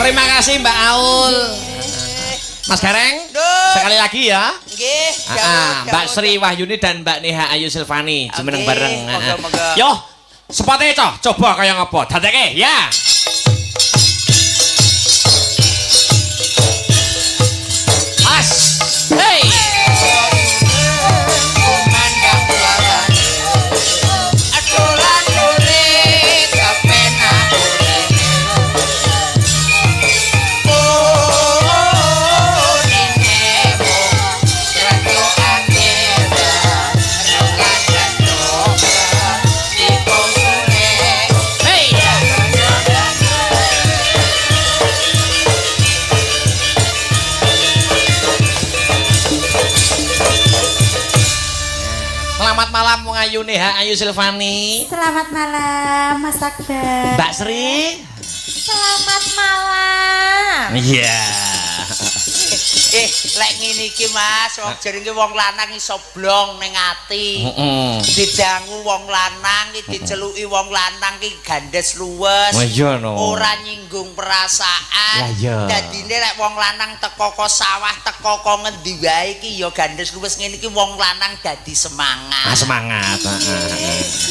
Terima kasih Mbak Aul. Mas Gareng, sekali lagi ya. Nggih, Mbak Sri Wahyuni dan Mbak Neha Ayu Silvani jumeneng bareng. Moga-moga. Yo, sepatnya coba kayak ngopo. Dadeke ya. As. Hey. Selamat malam Ayu Neha Ayu Silvani. Selamat malam Mas Akbar. Mbak Sri. Selamat malam. Iya. Lek ngene iki Mas, wong jenenge wong lanang iso blong ning ati. Didangu wong lanang iki diceluki wong lanang iki gandes luwes. Oh iya no. Ora nyinggung perasaan. Lah iya. Dadine lek wong lanang teko ko sawah, teko ko ngendi wae iki ya gandes luwes ngene iki wong lanang dadi semangat. Ah semangat.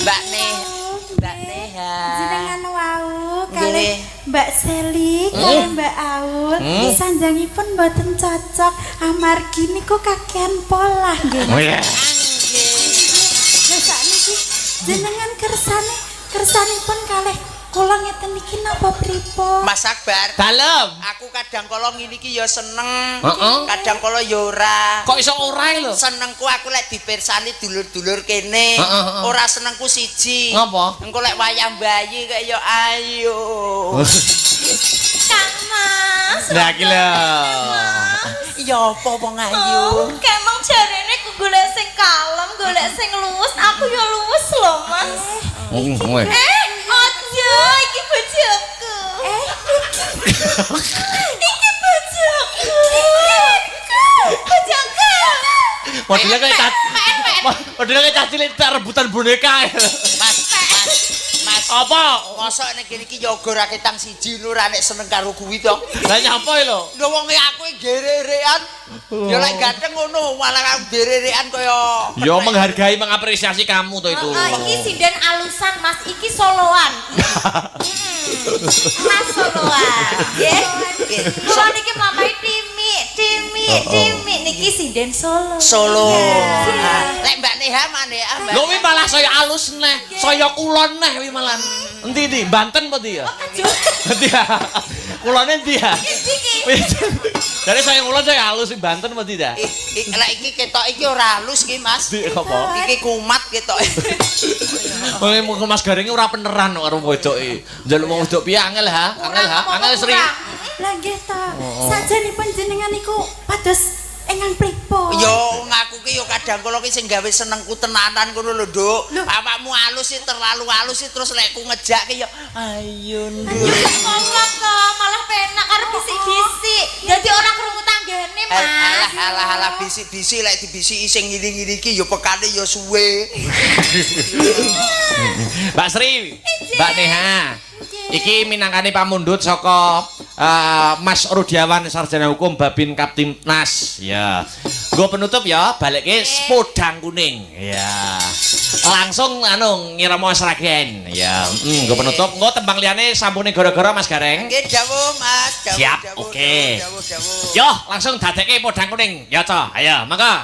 Mbak Neha. Jenengan wau kalih Mbak Seli, kalih Mbak Aul, sanjangipun mboten cocok amargi niku kakean pola nggih. Oh iya. Lah sakniki jenengan kersanipun kalih kula ngeten iki napa pripun? Mas Akbar. Dalem. Aku kadang kala ngene iki ya seneng, Heeh. kadang kala ya ora. Kok iso ora lho? Senengku aku lek dipirsani dulur-dulur kene. Heeh. Ora senengku siji. Ngapa? Engko lek wayang bayi kaya ya ayo. Kang Mas. Lah iki lho. Ya apa wong ayu? Kemang jarene ku golek sing kalem, golek sing luwes, aku ya luwes lho, Mas. Ojo, iki bojoku. Iki bojoku. Bojoku. Modelnya kayak cilik tak rebutan boneka. Mas. Apa? Mosok nek kene iki ya ora ketang siji lho ora nek seneng karo kuwi to. Lah nyapa lho? Lho wong aku gererekan. Ya lek ganteng ngono, malah aku gererekan kaya. Yo menghargai, mengapresiasi kamu tuh itu. Iki sinden alusan, Mas. Iki soloan. Mas soloan. Nggih. Kula niki mlampahi Timi niki sinden solo. Solo. Iya. Lek Mbak Neha maneh Mbak. Lho wi malah saya alus neh, saya kulon neh wi malah. Endi ndi? Banten apa ndi ya? Endi ya? Kulone ndi ya? Dari saya kulon saya alus wi Banten apa tidak? Lek iki ketok iki ora halus iki Mas. Di apa? Iki kumat ketoke. Wong Mas Gareng ora peneran karo wedoke. Njaluk wong wedok piye angel ha? Angel Sri. Lah nggih ta. Sajenipun jenengan niku pados engang pripun? Yo ngaku ki yo kadang kala ki sing gawe senengku tenanan ngono lho, Nduk. Awakmu halus sih terlalu halus sih terus lek ku ngejak ki yo ayo Nduk. Ngomong kok malah penak karo bisik-bisik. Dadi ora krungu tanggane, Mas. Alah bisik-bisik lek dibisiki sing ngiri-ngiri ki yo pekane yo suwe. Mbak Sri, Mbak Neha. Iki minangkane pamundhut saka Mas Rudiawan Sarjana Hukum Babin Kaptimnas. Ya. Nggo penutup ya, balikke podang kuning. Ya. Langsung ngirama sragen. Ya. Nggo penutup, nggo tembang liyane sampune gara-gara Mas Gareng. Nggih dawuh Mas, dawuh. Siap, oke. Yo, langsung dadekke podang kuning. Ya, Ca. Ayo, mangga.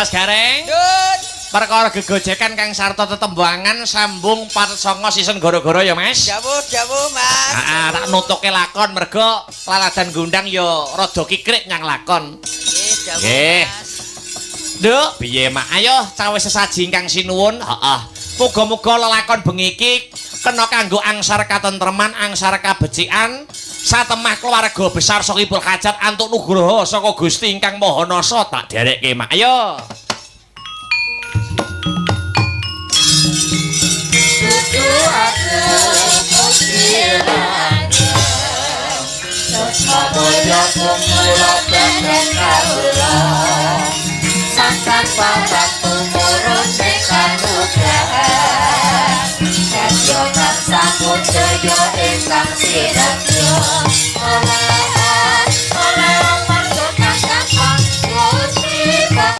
Dimas Gareng. Dun. Perkara gegojekan kang sarta tetembangan sambung Parsanga sisen gara-gara ya Mas. Jawuh Mas. Heeh, tak nutuke lakon mergo laladan gundang ya rada kikrik nyang lakon. Jawuh Nggih. Mas. Nduk, piye mak? Ayo cawe sesaji ingkang sinuwun. Heeh. Muga-muga lelakon bengi iki kena kanggo angsar katentreman, angsar kabecikan, satemah keluarga besar Sokipul Hajat antuk nugraha saka Gusti ingkang Maha Nasa tak derekke mak. Ayo. Mulya kumula benen kawula Sangkan papat tumurun sing kanugrahan Kadya tansah budaya ingkang sirah